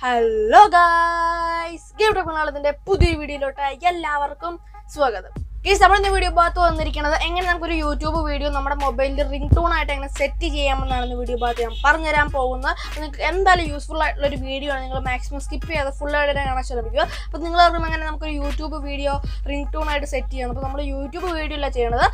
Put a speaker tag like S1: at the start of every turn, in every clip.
S1: Hello guys, game talk മലയാളത്തിന്റെ പുതിയ വീഡിയോയിലോട്ട് എല്ലാവർക്കും സ്വാഗതം. ഗൈസ്, നമ്മളിന്ന് വീഡിയോ ഭാഗത്ത് വന്നിരിക്കുന്നത് എങ്ങനെ നമുക്കൊരു യൂട്യൂബ് വീഡിയോ നമ്മുടെ മൊബൈലിൽ റിംഗ് ടൂൺ ആയിട്ട് എങ്ങനെ സെറ്റ് ചെയ്യാമെന്നാണ് വീഡിയോ ഭാഗത്ത് ഞാൻ പറഞ്ഞുതരാൻ പോകുന്നത്. നിങ്ങൾക്ക് എന്തായാലും യൂസ്ഫുൾ ആയിട്ടുള്ള ഒരു വീഡിയോ ആണ്. നിങ്ങൾ മാക്സിമം സ്കിപ്പ് ചെയ്യാതെ ഫുൾ ആയിട്ട് കാണാൻ ശ്രമിക്കുക. അപ്പോൾ നിങ്ങൾ എങ്ങനെ നമുക്കൊരു യൂട്യൂബ് വീഡിയോ റിംഗ് ടൂൺ ആയിട്ട് സെറ്റ് ചെയ്യണം. അപ്പോൾ നമ്മൾ യൂട്യൂബ് വീഡിയോ അല്ല ചെയ്യണത്,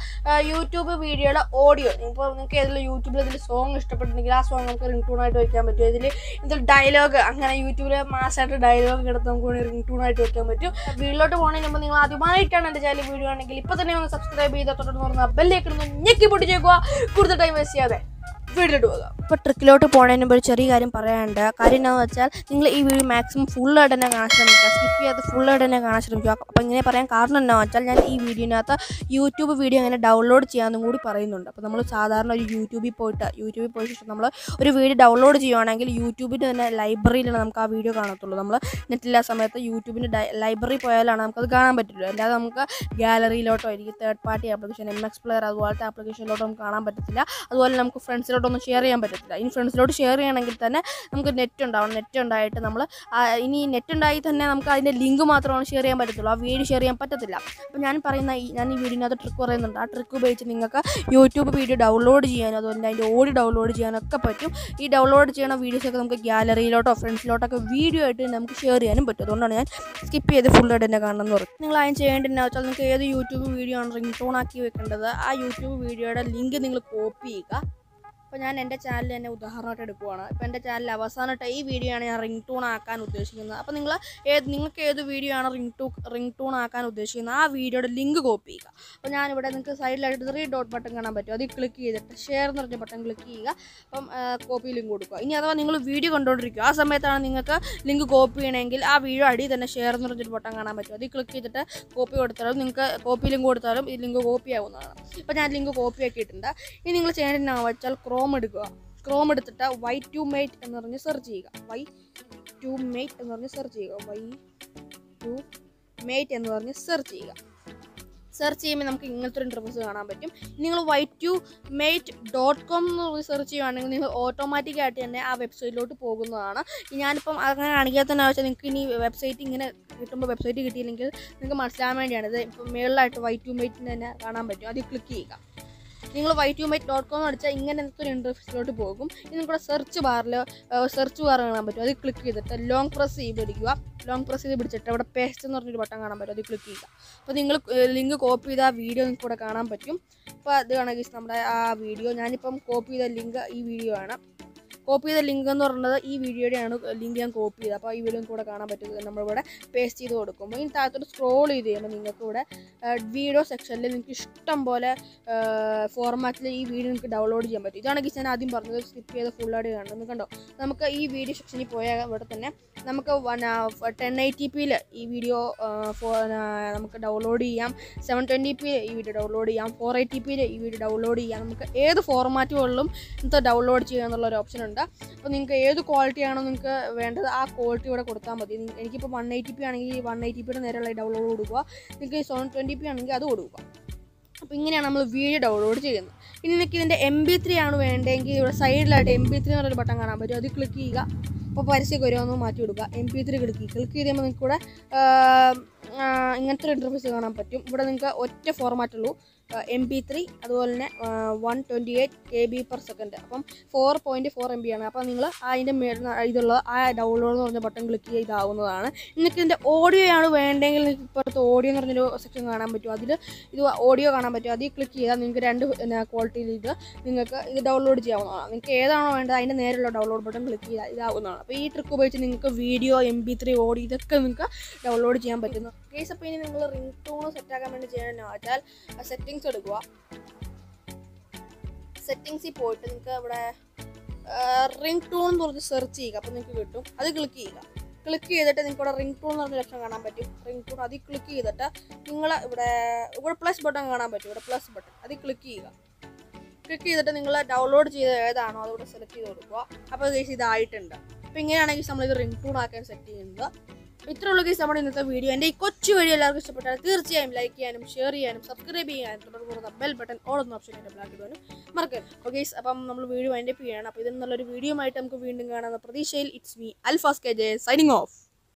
S1: യൂട്യൂബ് വീഡിയോയുടെ ഓഡിയോ. ഇപ്പോൾ നിങ്ങൾക്ക് ഏതെങ്കിലും യൂട്യൂബിൽ ഇതിൽ സോങ് ഇഷ്ടപ്പെട്ടിട്ടുണ്ടെങ്കിൽ ആ സോങ് നമുക്ക് റിംഗ് ടൂൺ ആയിട്ട് വയ്ക്കാൻ പറ്റും. ഇതിൽ ഡയലോഗ്, അങ്ങനെ യൂട്യൂബിൽ മാസമായിട്ട് ഡയലോഗ് എടുത്ത് നമുക്ക് റിംഗ് ടൂൺ ആയിട്ട് വയ്ക്കാൻ പറ്റും. വീട്ടിലോട്ട് പോകുന്നതിന് മുമ്പ് നിങ്ങൾ ആദ്യമായിട്ടാണ് എൻ്റെ ചാനൽ വീഡിയോ ആണെങ്കിൽ ഇപ്പോൾ തന്നെ ഒന്ന് സബ്സ്ക്രൈബ് ചെയ്താൽ തൊട്ട് ബെല്ലേക്ക് ഞെക്കി പൊട്ടിച്ചേക്കുക. കൂടുതൽ ടൈം വേസ്റ്റ് ചെയ്യാതെ വീട്ടിലോട്ട് പോകാം. ഇപ്പോൾ ട്രിക്കിലോട്ട് പോകുന്നതിന് മുമ്പ് ഒരു ചെറിയ കാര്യം പറയാനുണ്ട്. കാര്യം എന്താണെന്ന് വെച്ചാൽ നിങ്ങൾ ഈ വീഡിയോ മാക്സിമം ഫുള്ളായിട്ട് തന്നെ കാണാൻ ശ്രമിക്കുക, സ്കിപ്പ് ചെയ്യാതെ ഫുള്ളായിട്ട് തന്നെ കാണാൻ ശ്രമിക്കുക. അപ്പോൾ ഇങ്ങനെ പറയാൻ കാരണം എന്താണെന്ന് വെച്ചാൽ ഞാൻ ഈ വീഡിയോനകത്ത് യൂട്യൂബ് വീഡിയോ എങ്ങനെ ഡൗൺലോഡ് ചെയ്യാമെന്നും കൂടി പറയുന്നുണ്ട്. അപ്പോൾ നമ്മൾ സാധാരണ ഒരു യൂട്യൂബിൽ പോയിട്ട് ശേഷം നമ്മൾ ഒരു വീഡിയോ ഡൗൺലോഡ് ചെയ്യുകയാണെങ്കിൽ യൂട്യൂബിൻ്റെ തന്നെ ലൈബ്രറിയിലാണ് നമുക്ക് ആ വീഡിയോ കാണത്തുള്ളൂ. നമ്മൾ നെറ്റില്ലാ സമയത്ത് യൂട്യൂബിൻ്റെ ലൈബ്രറി പോയാലാണ് നമുക്കത് കാണാൻ പറ്റുള്ളൂ. അല്ലാതെ നമുക്ക് ഗാലറിയിലോട്ടോ എനിക്ക് third party application MX player അതുപോലത്തെ ആപ്ലിക്കേഷനിലോട്ടോ നമുക്ക് കാണാൻ പറ്റത്തില്ല. അതുപോലെ നമുക്ക് ഫ്രണ്ട്സിലോട്ടൊന്നും ഷെയർ ചെയ്യാൻ പറ്റത്തില്ല. ഇനി ഫ്രണ്ട്സിലോട്ട് ഷെയർ ചെയ്യണമെങ്കിൽ തന്നെ നമുക്ക് നെറ്റ് ഉണ്ടാവണം. നെറ്റ് ഉണ്ടായിട്ട് നമ്മൾ ഇനി നെറ്റ് ഉണ്ടായി തന്നെ നമുക്ക് അതിൻ്റെ ലിങ്ക് മാത്രമാണ് ഷെയർ ചെയ്യാൻ പറ്റത്തുള്ളൂ. ആ വീഡിയോ ഷെയർ ചെയ്യാൻ പറ്റത്തില്ല. അപ്പോൾ ഞാൻ ഈ വീഡിയോനകത്ത് ട്രിക്ക് പറയുന്നുണ്ട്. ആ ട്രിക്ക് ഉപയോഗിച്ച് നിങ്ങൾക്ക് യൂട്യൂബ് വീഡിയോ ഡൗൺലോഡ് ചെയ്യാനും അതുപോലെ അതിൻ്റെ ഓഡിയോ ഡൗൺലോഡ് ചെയ്യാനൊക്കെ പറ്റും. ഈ ഡൗൺലോഡ് ചെയ്യണ വീഡിയോസൊക്കെ നമുക്ക് ഗാലറിയിലോട്ടോ ഫ്രണ്ട്സിലോട്ടൊക്കെ വീഡിയോ ആയിട്ട് നമുക്ക് ഷെയർ ചെയ്യാനും പറ്റും. അതുകൊണ്ടാണ് ഞാൻ സ്കിപ്പ് ചെയ്ത് ഫുള്ളായിട്ട് തന്നെ കാണണം എന്ന് പറയും. നിങ്ങൾ അതിന് ചെയ്യേണ്ടതെന്ന് വെച്ചാൽ നിങ്ങൾക്ക് ഏത് യൂട്യൂബ് വീഡിയോ ആണ് റിംഗ് ടോൺ ആക്കി വെക്കേണ്ടത്, ആ യൂട്യൂബ് വീഡിയോയുടെ ലിങ്ക് നിങ്ങൾ കോപ്പി ചെയ്യുക. അപ്പോൾ ഞാൻ എൻ്റെ ചാനൽ തന്നെ ഉദാഹരണമായിട്ട് എടുക്കുവാണ്. ഇപ്പോൾ എൻ്റെ ചാനൽ അവസാനമായിട്ട് ഈ വീഡിയോ ആണ് ഞാൻ റിംഗ് ടൂൺ ആക്കാൻ ഉദ്ദേശിക്കുന്നത്. അപ്പോൾ നിങ്ങൾക്ക് ഏത് വീഡിയോ ആണ് റിംഗ് ടൂൺ ആക്കാൻ ഉദ്ദേശിക്കുന്നത് ആ വീഡിയോയുടെ ലിങ്ക് കോപ്പി ചെയ്യുക. അപ്പോൾ ഞാനിവിടെ നിങ്ങൾക്ക് സൈഡിലായിട്ട് 3 ഡോട്ട് ബട്ടൺ കാണാൻ പറ്റും. അതിൽ ക്ലിക്ക് ചെയ്തിട്ട് ഷെയർ എന്ന് പറഞ്ഞ ബട്ടൺ ക്ലിക്ക് ചെയ്യുക. അപ്പം കോപ്പി ലിങ്ക് കൊടുക്കുക. ഇനി അഥവാ നിങ്ങൾ വീഡിയോ കണ്ടുകൊണ്ടിരിക്കുക, ആ സമയത്താണ് നിങ്ങൾക്ക് ലിങ്ക് കോപ്പി ചെയ്യണമെങ്കിൽ ആ വീഡിയോ അടിയിൽ തന്നെ ഷെയർ എന്ന് പറഞ്ഞൊരു ബട്ടൺ കാണാൻ പറ്റും. അതിൽ ക്ലിക്ക് ചെയ്തിട്ട് കോപ്പി കൊടുത്താലും നിങ്ങൾക്ക് കോപ്പി ലിങ്ക് കൊടുത്താലും ഈ ലിങ്ക് കോപ്പി ആവുന്നതാണ്. ഇപ്പോൾ ഞാൻ ലിങ്ക് കോപ്പി ആക്കിയിട്ടുണ്ട്. ഇനി നിങ്ങൾ ചെയ്യേണ്ടതെന്ന് വെച്ചാൽ ക്രോം എടുക്കുക. ക്രോം എടുത്തിട്ട് Y2Mate എന്ന് പറഞ്ഞ് സെർച്ച് ചെയ്യുക. Y2Mate എന്ന് പറഞ്ഞ് സെർച്ച് ചെയ്യുക. സെർച്ച് ചെയ്യുമ്പോൾ നമുക്ക് ഇങ്ങനത്തെ ഒരു ഇൻ്റർഫേസ് കാണാൻ പറ്റും. നിങ്ങൾ y2mate.com എന്ന് പറഞ്ഞ് സെർച്ച് ചെയ്യുകയാണെങ്കിൽ നിങ്ങൾ ഓട്ടോമാറ്റിക്കായിട്ട് തന്നെ ആ വെബ്സൈറ്റിലോട്ട് പോകുന്നതാണ്. ഞാനിപ്പം അങ്ങനെ കാണിക്കാത്ത തന്നെ വെച്ചാൽ നിങ്ങൾക്ക് ഇനി വെബ്സൈറ്റ് ഇങ്ങനെ കിട്ടുമ്പോൾ വെബ്സൈറ്റ് കിട്ടിയില്ലെങ്കിൽ നിങ്ങൾക്ക് മനസ്സിലാൻ വേണ്ടിയാണ്. ഇത് ഇപ്പം മേളിലായിട്ട് Y2Mate തന്നെ കാണാൻ പറ്റും. അതിൽ ക്ലിക്ക് ചെയ്യുക. നിങ്ങൾ y2mate.com അടിച്ചാൽ ഇങ്ങനത്തെ ഒരു ഇൻ്റർഫേസിലോട്ട് പോകും. ഇനി നിങ്ങളുടെ സെർച്ച് ബാർ കാണാൻ പറ്റും. അതിൽ ക്ലിക്ക് ചെയ്തിട്ട് ലോങ് പ്രസ് ചെയ്ത് പിടിച്ചിട്ട് അവിടെ പേസ്റ്റ് എന്ന് പറഞ്ഞൊരു ബട്ടൺ കാണാൻ പറ്റും. അതിൽ ക്ലിക്ക് ചെയ്യുക. അപ്പോൾ നിങ്ങൾ ലിങ്ക് കോപ്പി ചെയ്ത ആ വീഡിയോ നിങ്ങൾക്ക് ഇവിടെ കാണാൻ പറ്റും. അപ്പോൾ അത് വേണമെങ്കിൽ നമ്മുടെ ആ വീഡിയോ ഞാനിപ്പം കോപ്പി ചെയ്ത ലിങ്ക് ഈ വീഡിയോ ആണ്. കോപ്പി ചെയ്ത ലിങ്ക് എന്ന് പറയുന്നത് ഈ വീഡിയോയുടെയാണ് ലിങ്ക് ഞാൻ കോപ്പി ചെയ്തത്. അപ്പോൾ ഈ വീഡിയോ കൂടെ കാണാൻ പറ്റുന്നത് നമ്മളിവിടെ പേസ്റ്റ് ചെയ്ത് കൊടുക്കുമ്പോൾ ഇനി താഴത്തോട്ട് സ്ക്രോൾ ചെയ്ത് കഴിയുമ്പോൾ നിങ്ങൾക്ക് ഇവിടെ വീഡിയോ സെക്ഷനിൽ നിങ്ങൾക്ക് ഇഷ്ടം പോലെ ഫോർമാറ്റിൽ ഈ വീഡിയോ നിങ്ങൾക്ക് ഡൗൺലോഡ് ചെയ്യാൻ പറ്റും. ഇതാണെങ്കിൽ ഞാൻ ആദ്യം പറഞ്ഞത് സ്കിപ്പ് ചെയ്ത് ഫുള്ളായിട്ട് കാണുന്നത് കണ്ടോ. നമുക്ക് ഈ വീഡിയോ സെക്ഷനിൽ പോയാൽ ഇവിടെ തന്നെ നമുക്ക് 1080p ഈ വീഡിയോ നമുക്ക് ഡൗൺലോഡ് ചെയ്യാം. 720p ഈ വീഡിയോ ഡൗൺലോഡ് ചെയ്യാം. 480p ഈ വീഡിയോ ഡൗൺലോഡ് ചെയ്യാം. നമുക്ക് ഏത് ഫോർമാറ്റുകളിലും ഇന്നത്തെ ഡൗൺലോഡ് ചെയ്യുക എന്നുള്ളൊരു ഓപ്ഷൻ ഉണ്ട്. അപ്പോൾ നിങ്ങൾക്ക് ഏത് ക്വാളിറ്റിയാണോ നിങ്ങൾക്ക് വേണ്ടത് ആ ക്വാളിറ്റി ഇവിടെ കൊടുത്താൽ മതി. എനിക്കിപ്പോൾ 180p ആണെങ്കിൽ 180pയുടെ നേരെയുള്ള ഡൗൺലോഡ് കൊടുക്കുക. നിങ്ങൾക്ക് 720p ആണെങ്കിൽ അത് കൊടുക്കുക. അപ്പോൾ ഇങ്ങനെയാണ് നമ്മൾ വീഡിയോ ഡൗൺലോഡ് ചെയ്യുന്നത്. ഇനി നിങ്ങൾക്ക് ഇതിൻ്റെ MP3 ആണ് വേണ്ടതെങ്കിൽ ഇവിടെ സൈഡിലായിട്ട് MP3 എന്നൊരു ബട്ടൺ കാണാൻ പറ്റും. അത് ക്ലിക്ക് ചെയ്യുക. അപ്പോൾ പരസ്യമൊക്കെ വരുമെന്ന് മാറ്റി കൊടുക്കുക. MP3 ക്ലിക്ക് ചെയ്യുമ്പോൾ നിങ്ങൾക്ക് ഇവിടെ ഇങ്ങനത്തെ ഒരു ഇൻ്റർഫേസ് കാണാൻ പറ്റും. ഇവിടെ നിങ്ങൾക്ക് ഒറ്റ ഫോർമാറ്റുള്ളൂ, MP3 അതുപോലെ തന്നെ 128 KB/s. അപ്പം 4.4 MB ആണ്. അപ്പോൾ നിങ്ങൾ അതിൻ്റെ ഇതുള്ള ആ ഡൗൺലോഡ് എന്ന് പറഞ്ഞ ബട്ടൺ ക്ലിക്ക് ചെയ്താവുന്നതാണ്. നിങ്ങൾക്ക് ഇതിൻ്റെ ഓഡിയോ ആണ് വേണ്ടെങ്കിൽ നിങ്ങൾക്ക് ഇപ്പോഴത്തെ ഓഡിയോ എന്ന് പറഞ്ഞൊരു സെക്ഷൻ കാണാൻ പറ്റും. അതിൽ ഇത് ഓഡിയോ കാണാൻ പറ്റും. അതിൽ ക്ലിക്ക് ചെയ്താൽ നിങ്ങൾക്ക് 2 ക്വാളിറ്റിയിൽ നിങ്ങൾക്ക് ഇത് ഡൗൺലോഡ് ചെയ്യാവുന്നതാണ്. നിങ്ങൾക്ക് ഏതാണോ വേണ്ടത് അതിൻ്റെ നേരെയുള്ള ഡൗൺലോഡ് ബട്ടൺ ക്ലിക്ക് ചെയ്താൽ ഇതാവുന്നതാണ്. അപ്പോൾ ഈ ട്രിക്ക് ഉപയോഗിച്ച് നിങ്ങൾക്ക് വീഡിയോ MP3 ഓഡിയോ ഇതൊക്കെ നിങ്ങൾക്ക് ഡൗൺലോഡ് ചെയ്യാൻ പറ്റുന്നു. കേസ് അപ്പോൾ ഇനി നിങ്ങൾ റിംഗ് ടൂൺ സെറ്റാക്കാൻ വേണ്ടി ചെയ്യണമെന്ന് വെച്ചാൽ സെറ്റിങ്സ് എടുക്കുക. സെറ്റിങ്സിൽ പോയിട്ട് നിങ്ങൾക്ക് ഇവിടെ റിംഗ് ടൂൺ എന്ന് പറഞ്ഞ് സെർച്ച് ചെയ്യുക. അപ്പോൾ നിങ്ങൾക്ക് കിട്ടും. അത് ക്ലിക്ക് ചെയ്യുക. ക്ലിക്ക് ചെയ്തിട്ട് നിങ്ങൾക്ക് ഇവിടെ റിംഗ് ടൂൺ എന്ന് പറഞ്ഞ ഓപ്ഷൻ കാണാൻ പറ്റും. റിംഗ് ടൂൺ അതിൽ ക്ലിക്ക് ചെയ്തിട്ട് നിങ്ങൾ ഇവിടെ പ്ലസ് ബട്ടൺ കാണാൻ പറ്റും. ഇവിടെ പ്ലസ് ബട്ടൺ അതിൽ ക്ലിക്ക് ചെയ്യുക. ക്ലിക്ക് ചെയ്തിട്ട് നിങ്ങൾ ഡൗൺലോഡ് ചെയ്ത ഏതാണോ അതിവിടെ സെലക്ട് ചെയ്ത് കൊടുക്കുക. അപ്പോൾ ഇതായിട്ടുണ്ട്. അപ്പോൾ ഇങ്ങനെയാണെങ്കിൽ നമ്മളിത് റിംഗ് ടൂൺ ആക്കാൻ സെറ്റ് ചെയ്യുന്നത്. ഇത്രയുള്ള കേസ് നമ്മുടെ ഇന്നത്തെ വീഡിയോ. എൻ്റെ ഈ കൊച്ചു വീഡിയോ എല്ലാവർക്കും ഇഷ്ടപ്പെട്ടാൽ തീർച്ചയായും ലൈക്ക് ചെയ്യാനും ഷെയർ ചെയ്യാനും സബ്സ്ക്രൈബ് ചെയ്യാനും തുടർന്ന് ബെൽ ബട്ടൺ ഓൾ എന്ന ഓപ്ഷൻ എൻ്റെ ബ്ലാക്ക് ഇടാനും മറക്കരുത്. ഓക്കെ ഗൈസ്, അപ്പം നമ്മൾ വീഡിയോ വൈൻഡപ്പ് ചെയ്യണം. അപ്പോൾ ഇതിൽ നിന്നുള്ളൊരു വീഡിയോ ആയിട്ട് നമുക്ക് വീണ്ടും കാണാമെന്ന പ്രതീക്ഷയിൽ it's me Alfas K J signing off.